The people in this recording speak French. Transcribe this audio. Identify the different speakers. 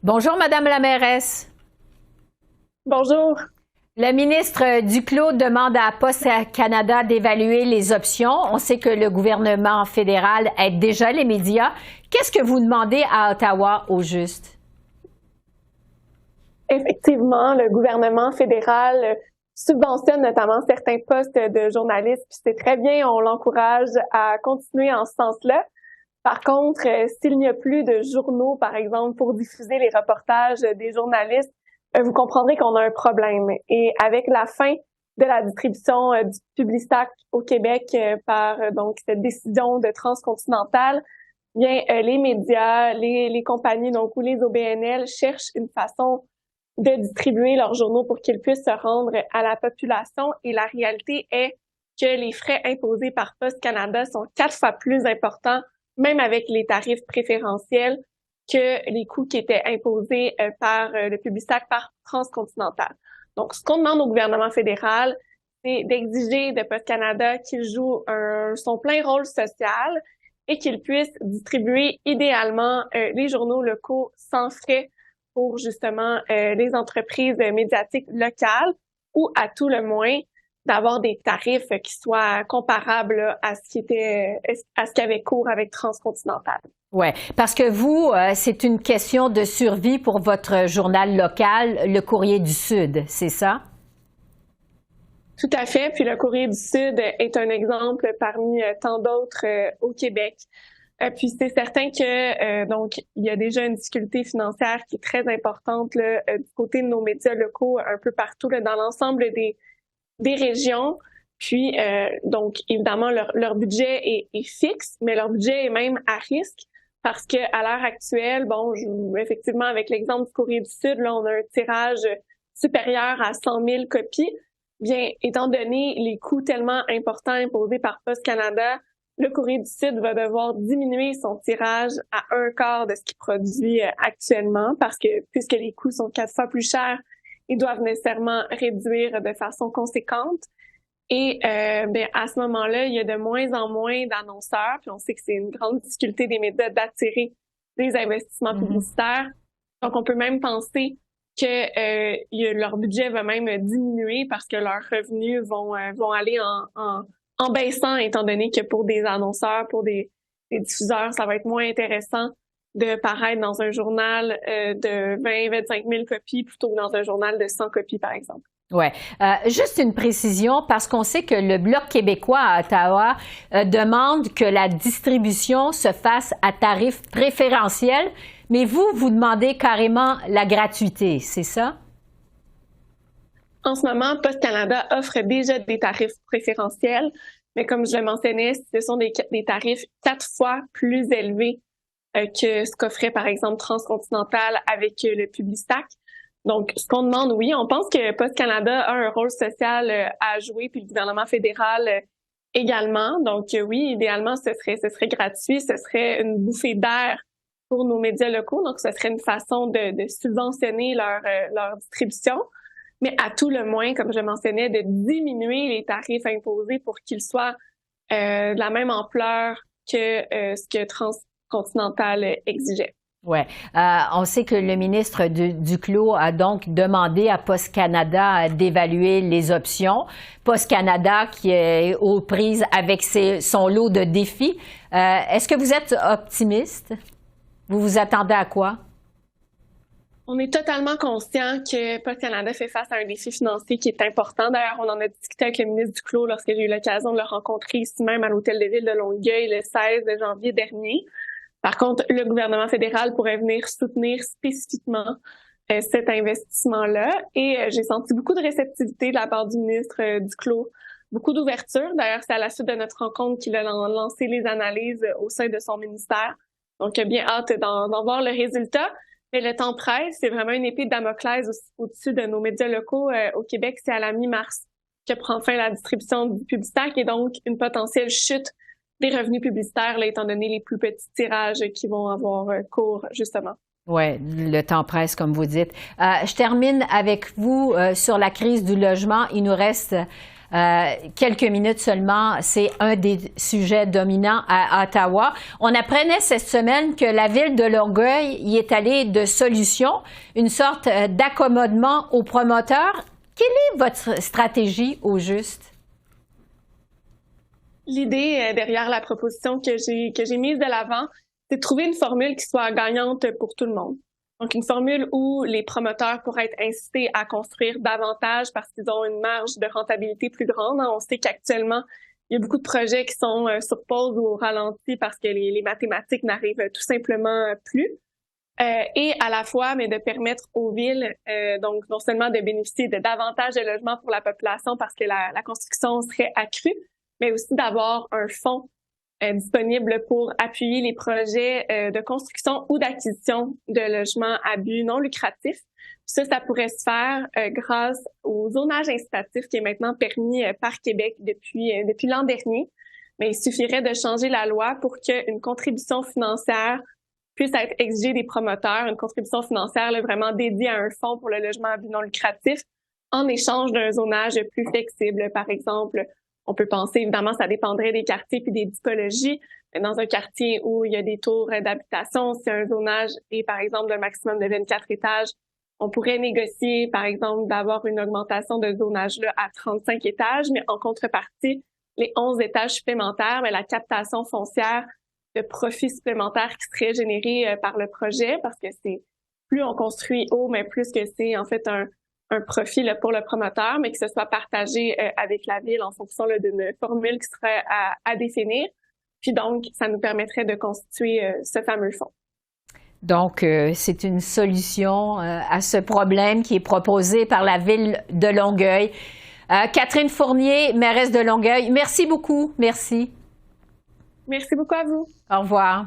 Speaker 1: Bonjour, Madame la mairesse.
Speaker 2: Bonjour.
Speaker 1: Le ministre Duclos demande à Poste Canada d'évaluer les options. On sait que le gouvernement fédéral aide déjà les médias. Qu'est-ce que vous demandez à Ottawa au juste?
Speaker 2: Effectivement, le gouvernement fédéral subventionne notamment certains postes de journalistes, puis c'est très bien, on l'encourage à continuer en ce sens-là. Par contre, s'il n'y a plus de journaux, par exemple, pour diffuser les reportages des journalistes, vous comprendrez qu'on a un problème. Et avec la fin de la distribution du Publisac au Québec par donc cette décision de Transcontinental, bien les médias, les compagnies donc ou les OBNL cherchent une façon de distribuer leurs journaux pour qu'ils puissent se rendre à la population. Et la réalité est que les frais imposés par Poste Canada sont 4 fois plus importants, même avec les tarifs préférentiels, que les coûts qui étaient imposés par le Publisac par Transcontinental. Donc, ce qu'on demande au gouvernement fédéral, c'est d'exiger de Poste Canada qu'il joue son plein rôle social et qu'il puisse distribuer idéalement les journaux locaux sans frais pour justement les entreprises médiatiques locales ou à tout le moins d'avoir des tarifs qui soient comparables là, à ce qui avait cours avec Transcontinental.
Speaker 1: Oui, parce que vous, c'est une question de survie pour votre journal local, le Courrier du Sud, c'est ça?
Speaker 2: Tout à fait. Puis le Courrier du Sud est un exemple parmi tant d'autres au Québec. Puis c'est certain que donc il y a déjà une difficulté financière qui est très importante là, du côté de nos médias locaux un peu partout là, dans l'ensemble des régions. Puis donc évidemment leur budget est fixe, mais leur budget est même à risque parce que à l'heure actuelle, bon, effectivement avec l'exemple du Courrier du Sud, là on a un tirage supérieur à 100 000 copies. Bien, étant donné les coûts tellement importants imposés par Poste Canada, le Courrier du Sud va devoir diminuer son tirage à 1/4 de ce qu'il produit actuellement parce que puisque les coûts sont 4 fois plus chers, ils doivent nécessairement réduire de façon conséquente. Et bien, à ce moment-là, il y a de moins en moins d'annonceurs, puis on sait que c'est une grande difficulté des médias d'attirer des investissements publicitaires. Donc, on peut même penser que leur budget va même diminuer parce que leurs revenus vont aller en baissant, étant donné que pour des annonceurs, pour des diffuseurs, ça va être moins intéressant de paraître dans un journal de 20-25 000 copies plutôt que dans un journal de 100 copies, par exemple.
Speaker 1: Oui. Juste une précision, parce qu'on sait que le Bloc québécois à Ottawa demande que la distribution se fasse à tarif préférentiel, mais vous demandez carrément la gratuité, c'est ça?
Speaker 2: En ce moment, Poste Canada offre déjà des tarifs préférentiels, mais comme je le mentionnais, ce sont des tarifs 4 fois plus élevés que ce qu'offrait par exemple Transcontinental avec le Publisac. Donc, ce qu'on demande, oui, on pense que Poste Canada a un rôle social à jouer, puis le gouvernement fédéral également. Donc, oui, idéalement, ce serait gratuit, ce serait une bouffée d'air pour nos médias locaux. Donc, ce serait une façon de subventionner leur distribution. Mais à tout le moins, comme je mentionnais, de diminuer les tarifs imposés pour qu'ils soient de la même ampleur que ce que Transcontinental exigeait.
Speaker 1: Oui. On sait que le ministre Duclos a donc demandé à Poste Canada d'évaluer les options. Poste Canada qui est aux prises avec son lot de défis. Est-ce que vous êtes optimiste? Vous vous attendez à quoi?
Speaker 2: On est totalement conscient que Poste Canada fait face à un défi financier qui est important. D'ailleurs, on en a discuté avec le ministre Duclos lorsque j'ai eu l'occasion de le rencontrer ici même à l'Hôtel de Ville de Longueuil le 16 janvier dernier. Par contre, le gouvernement fédéral pourrait venir soutenir spécifiquement cet investissement-là. Et j'ai senti beaucoup de réceptivité de la part du ministre Duclos, beaucoup d'ouverture. D'ailleurs, c'est à la suite de notre rencontre qu'il a lancé les analyses au sein de son ministère. Donc, bien hâte d'en voir le résultat. Mais le temps presse, c'est vraiment une épée de Damoclès au-dessus de nos médias locaux au Québec. C'est à la mi-mars que prend fin la distribution du Publisac et donc une potentielle chute des revenus publicitaires, là, étant donné les plus petits tirages qui vont avoir cours, justement.
Speaker 1: Oui, le temps presse, comme vous dites. Je termine avec vous sur la crise du logement. Il nous reste quelques minutes seulement, c'est un des sujets dominants à Ottawa. On apprenait cette semaine que la ville de Longueuil y est allée de solutions, une sorte d'accommodement aux promoteurs. Quelle est votre stratégie au juste?
Speaker 2: L'idée derrière la proposition que j'ai mise de l'avant, c'est de trouver une formule qui soit gagnante pour tout le monde. Donc, une formule où les promoteurs pourraient être incités à construire davantage parce qu'ils ont une marge de rentabilité plus grande. On sait qu'actuellement, il y a beaucoup de projets qui sont sur pause ou au ralenti parce que les mathématiques n'arrivent tout simplement plus. Et à la fois, mais de permettre aux villes, donc non seulement de bénéficier de davantage de logements pour la population parce que la construction serait accrue, mais aussi d'avoir un fonds disponible pour appuyer les projets de construction ou d'acquisition de logements à but non lucratif. Ça pourrait se faire grâce au zonage incitatif qui est maintenant permis par Québec depuis l'an dernier. Mais il suffirait de changer la loi pour qu'une contribution financière puisse être exigée des promoteurs, une contribution financière là, vraiment dédiée à un fonds pour le logement à but non lucratif en échange d'un zonage plus flexible, par exemple. On peut penser, évidemment, ça dépendrait des quartiers puis des typologies. Mais dans un quartier où il y a des tours d'habitation, si un zonage est, par exemple, d'un maximum de 24 étages, on pourrait négocier, par exemple, d'avoir une augmentation de zonage-là à 35 étages, mais en contrepartie, les 11 étages supplémentaires, mais la captation foncière de profits supplémentaires qui seraient générés par le projet, parce que c'est plus on construit haut, mais plus que c'est en fait un profit là, pour le promoteur, mais que ce soit partagé avec la ville en fonction là, d'une formule qui serait à définir. Puis donc, ça nous permettrait de constituer ce fameux fonds.
Speaker 1: Donc, c'est une solution à ce problème qui est proposée par la ville de Longueuil. Catherine Fournier, mairesse de Longueuil, merci beaucoup. Merci.
Speaker 2: Merci beaucoup à vous.
Speaker 1: Au revoir.